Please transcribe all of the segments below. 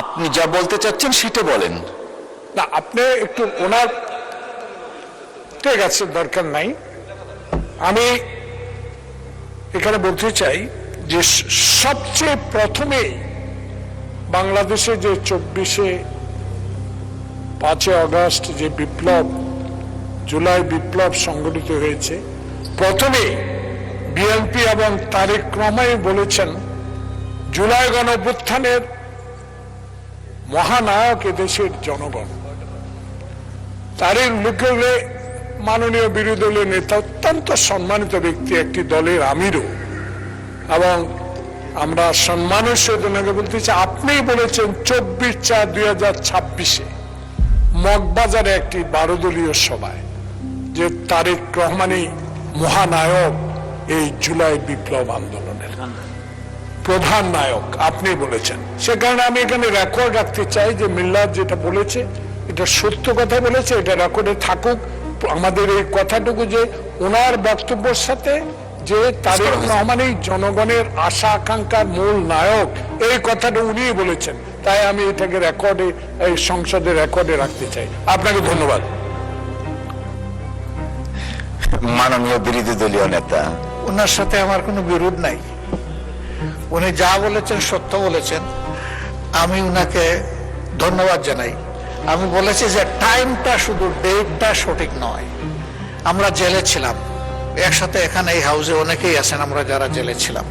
আপনি যা বলতে চাচ্ছেন সেটা বলেন। না, আপনি একটু ওনার, ঠিক আছে, দরকার নাই। আমি এখানে বলতে চাই যে সবচেয়ে প্রথমে বাংলাদেশে যে 5 আগস্ট যে বিপ্লব, জুলাই বিপ্লব সংগঠিত হয়েছে, প্রথমে বিএনপি এবং তারেক রহমান বলেছেন জুলাই গণঅভ্যুত্থানের মহানায়ক এদেশের জনগণ। তারই লোকে মাননীয় বিরোধী দলীয় নেতা, অত্যন্ত সম্মানিত ব্যক্তি, একটি দলের আমিরও, এবং আমরা সম্মানের সাথে বলতে চাই, আপনিই বলেছেন 24/4/2026 মগবাজারে একটি 12 দলীয় সভায় যে তারেক রহমানই মহানায়ক এই জুলাই বিপ্লব আন্দোলনের প্রধান নায়ক, আপনি বলেছেন। সে কারণে আমি এখানে রেকর্ড রাখতে চাই যে মিল্লাত যেটা বলেছে এটা সত্য কথা বলেছে, এটা রেকর্ডে থাকুক। আমাদের এই কথাটুকু যে ওনার বক্তব্যের সাথে যে তারেক রহমানই জনগণের আশা আকাঙ্ক্ষার মূল নায়ক, এই কথাটা উনিই বলেছেন, তাই আমি এটাকে রেকর্ডে, এই সংসদের রেকর্ডে রাখতে চাই। আপনাকে ধন্যবাদ। মাননীয় বিরোধী দলীয় নেতা, ওনার সাথে আমার কোনো বিরোধ নাই, উনি যা বলেছেন সত্য বলেছেন, আমি উনাকে ধন্যবাদ জানাই। আমি বলেছি যে টাইমটা, শুধু ডেটটা সঠিক নয়। আমরা জেলে ছিলাম একসাথে, এখানে এই হাউসে অনেকেই আছেন আমরা যারা জেলে ছিলাম।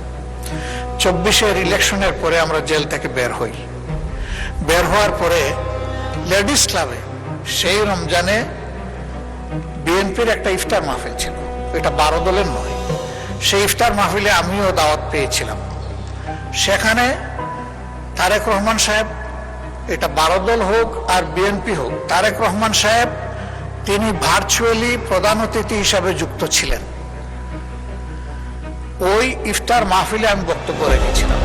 24-এর ইলেকশনের পরে আমরা জেল থেকে বের হই। বের হওয়ার পরে লেডিস ক্লাবে সেই রমজানে বিএনপির একটা ইফতার মাহফিল ছিল, এটা 12 দলের নয়। সেই ইফতার মাহফিলে আমিও দাওয়াত পেয়েছিলাম। সেখানে তারেক রহমান সাহেব, এটা 12 দল হোক আর বিএনপি হোক, তারেক রহমান সাহেব তিনি ভার্চুয়ালি প্রধান অতিথি হিসাবে যুক্ত ছিলেন। ওই ইফতার মাহফিলে আমি বক্তব্য রেখেছিলাম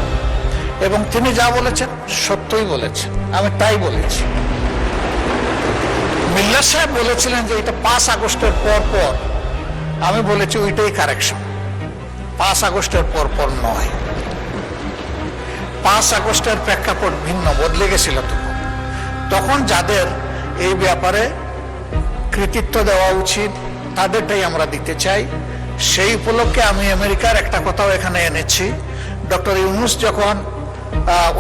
এবং তিনি যা বলেছেন সত্যই বলেছেন, আমি তাই বলেছি। মিল্লাত সাহেব বলেছিলেন যে এটা 5 আগস্টের পর পর, আমি বলেছি ওইটাই কারেকশন, 5 আগস্টের পর পর নয়। 5 আগস্টের প্রেক্ষাপট ভিন্ন, বদলে গেছিল। তখন যাদের এই ব্যাপারে কৃতিত্ব দেওয়া উচিত তাদেরটাই আমরা দিতে চাই। সেই উপলক্ষে আমি আমেরিকার একটা কথাও এখানে এনেছি। ডক্টর ইউনূস যখন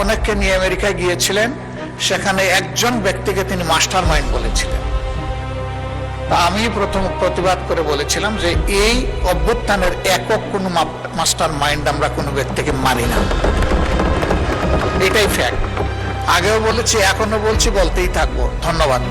অনেককে নিয়ে আমেরিকায় গিয়েছিলেন, সেখানে একজন ব্যক্তিকে তিনি মাস্টার মাইন্ড বলেছিলেন। তা আমি প্রথম প্রতিবাদ করে বলেছিলাম যে এই অভ্যুত্থানের একক কোনো মাস্টার মাইন্ড আমরা কোনো ব্যক্তিকে মানি না, এটাই ফ্যাক্ট। আগেও বলেছি, এখনো বলছি, বলতেই থাকবো। ধন্যবাদ।